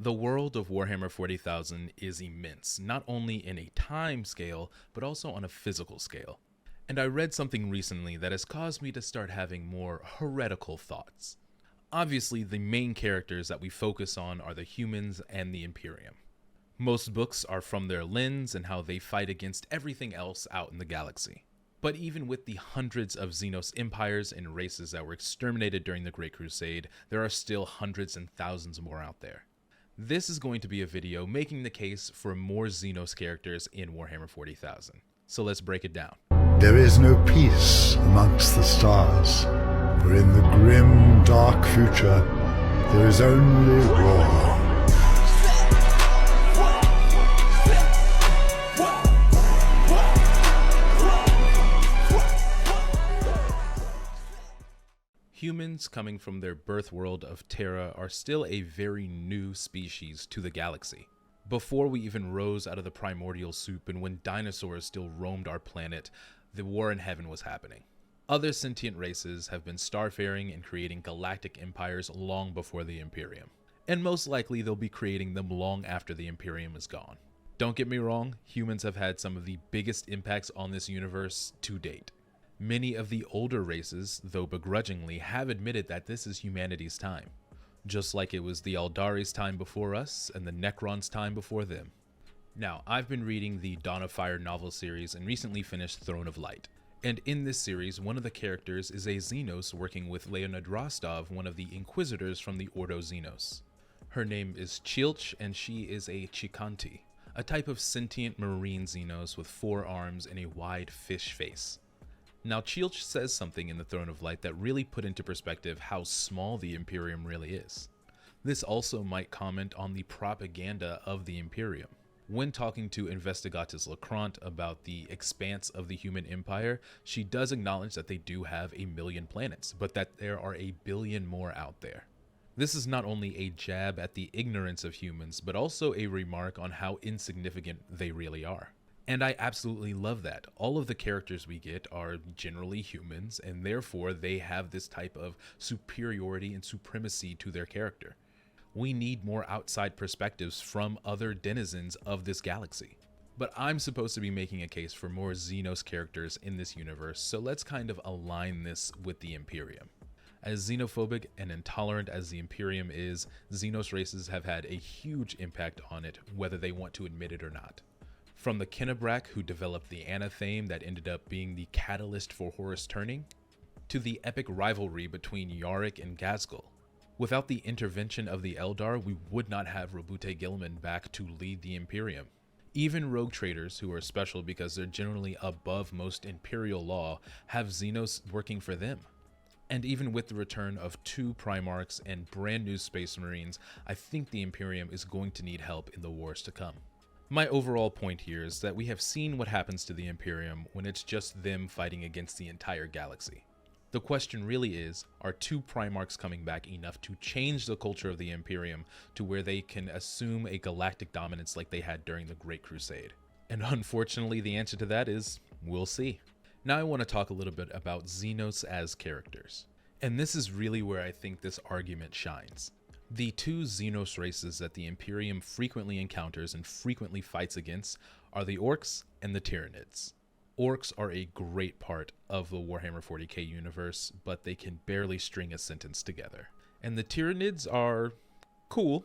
The world of Warhammer 40,000 is immense, not only in a time scale, but also on a physical scale. And I read something recently that has caused me to start having more heretical thoughts. Obviously, the main characters that we focus on are the humans and the Imperium. Most books are from their lens and how they fight against everything else out in the galaxy. But even with the hundreds of Xenos empires and races that were exterminated during the Great Crusade, there are still hundreds and thousands more out there. This is going to be a video making the case for more Xenos characters in Warhammer 40,000. So let's break it down. There is no peace amongst the stars, for in the grim, dark future, there is only war. Humans coming from their birth world of Terra are still a very new species to the galaxy. Before we even rose out of the primordial soup and when dinosaurs still roamed our planet, the war in heaven was happening. Other sentient races have been starfaring and creating galactic empires long before the Imperium. And most likely they'll be creating them long after the Imperium is gone. Don't get me wrong, humans have had some of the biggest impacts on this universe to date. Many of the older races, though begrudgingly, have admitted that this is humanity's time, just like it was the Eldari's time before us and the Necron's time before them. Now, I've been reading the Dawn of Fire novel series and recently finished Throne of Light. And in this series, one of the characters is a Xenos working with Leonid Rostov, one of the Inquisitors from the Ordo Xenos. Her name is Chilch, and she is a Chikanti, a type of sentient marine Xenos with 4 arms and a wide fish face. Now, Chilch says something in the Throne of Light that really put into perspective how small the Imperium really is. This also might comment on the propaganda of the Imperium. When talking to Investigatus Lacrant about the expanse of the human empire, she does acknowledge that they do have 1 million planets, but that there are 1 billion more out there. This is not only a jab at the ignorance of humans, but also a remark on how insignificant they really are. And I absolutely love that. All of the characters we get are generally humans, and therefore they have this type of superiority and supremacy to their character. We need more outside perspectives from other denizens of this galaxy. But I'm supposed to be making a case for more Xenos characters in this universe, so let's kind of align this with the Imperium. As xenophobic and intolerant as the Imperium is, Xenos races have had a huge impact on it, whether they want to admit it or not. From the Kennebrak who developed the Anathame that ended up being the catalyst for Horus turning, to the epic rivalry between Yarick and Ghazghkull. Without the intervention of the Eldar, we would not have Roboute Guilliman back to lead the Imperium. Even rogue traders, who are special because they're generally above most Imperial law, have Xenos working for them. And even with the return of 2 Primarchs and brand new Space Marines, I think the Imperium is going to need help in the wars to come. My overall point here is that we have seen what happens to the Imperium when it's just them fighting against the entire galaxy. The question really is, are 2 Primarchs coming back enough to change the culture of the Imperium to where they can assume a galactic dominance like they had during the Great Crusade? And unfortunately, the answer to that is, we'll see. Now I want to talk a little bit about Xenos as characters. And this is really where I think this argument shines. The 2 Xenos races that the Imperium frequently encounters and frequently fights against are the Orcs and the Tyranids. Orcs are a great part of the Warhammer 40k universe, but they can barely string a sentence together. And the Tyranids are cool,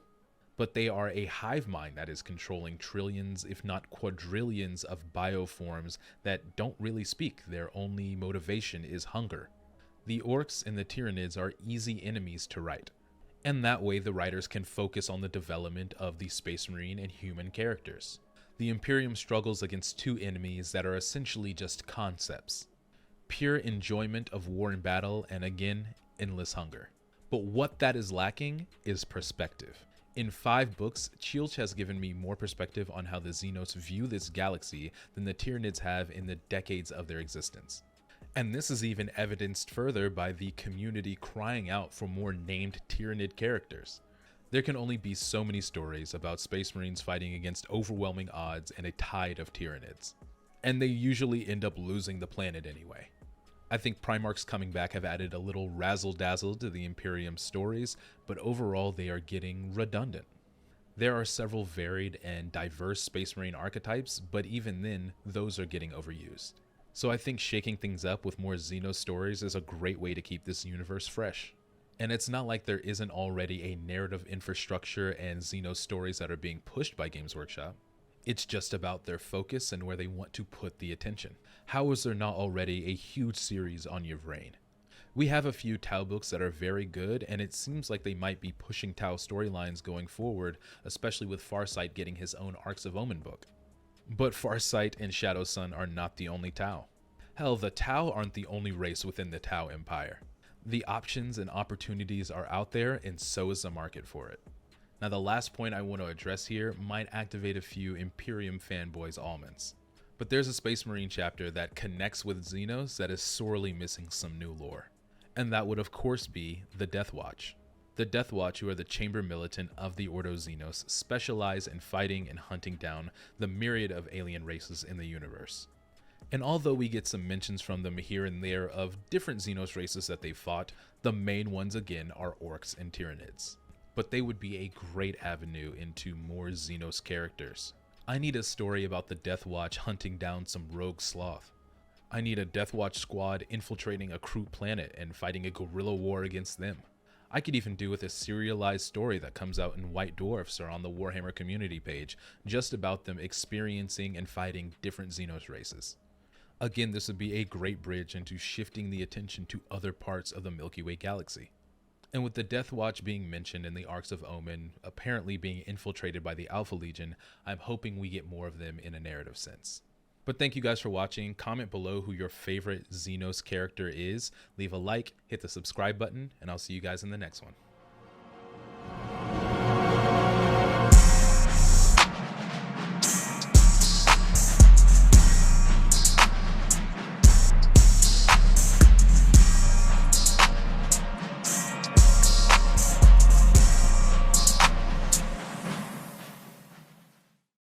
but they are a hive mind that is controlling trillions, if not quadrillions, of bioforms that don't really speak. Their only motivation is hunger. The Orcs and the Tyranids are easy enemies to write. And that way the writers can focus on the development of the Space Marine and human characters. The Imperium struggles against 2 enemies that are essentially just concepts. Pure enjoyment of war and battle, and again, endless hunger. But what that is lacking is perspective. In 5 books, Chilch has given me more perspective on how the Xenos view this galaxy than the Tyranids have in the decades of their existence. And this is even evidenced further by the community crying out for more named Tyranid characters. There can only be so many stories about Space Marines fighting against overwhelming odds and a tide of Tyranids. And they usually end up losing the planet anyway. I think Primarchs coming back have added a little razzle-dazzle to the Imperium stories, but overall they are getting redundant. There are several varied and diverse Space Marine archetypes, but even then, those are getting overused. So I think shaking things up with more Xenos stories is a great way to keep this universe fresh. And it's not like there isn't already a narrative infrastructure and Xenos stories that are being pushed by Games Workshop. It's just about their focus and where they want to put the attention. How is there not already a huge series on Yvrain? We have a few Tau books that are very good, and it seems like they might be pushing Tau storylines going forward, especially with Farsight getting his own Arcs of Omen book. But Farsight and Shadow Sun are not the only Tau. Hell, the Tau aren't the only race within the Tau Empire. The options and opportunities are out there, and so is the market for it. Now, the last point I want to address here might activate a few Imperium fanboys' almonds. But there's a Space Marine chapter that connects with Xenos that is sorely missing some new lore. And that would of course be the Deathwatch. The Deathwatch, who are the Chamber Militant of the Ordo Xenos, specialize in fighting and hunting down the myriad of alien races in the universe. And although we get some mentions from them here and there of different Xenos races that they've fought, the main ones again are Orcs and Tyranids. But they would be a great avenue into more Xenos characters. I need a story about the Deathwatch hunting down some rogue sloth. I need a Deathwatch squad infiltrating a Kroot planet and fighting a guerrilla war against them. I could even do with a serialized story that comes out in White Dwarfs or on the Warhammer community page, just about them experiencing and fighting different Xenos races. Again, this would be a great bridge into shifting the attention to other parts of the Milky Way galaxy. And with the Deathwatch being mentioned in the Arcs of Omen, apparently being infiltrated by the Alpha Legion, I'm hoping we get more of them in a narrative sense. But thank you guys for watching. Comment below who your favorite Xenos character is. Leave a like, hit the subscribe button, and I'll see you guys in the next one.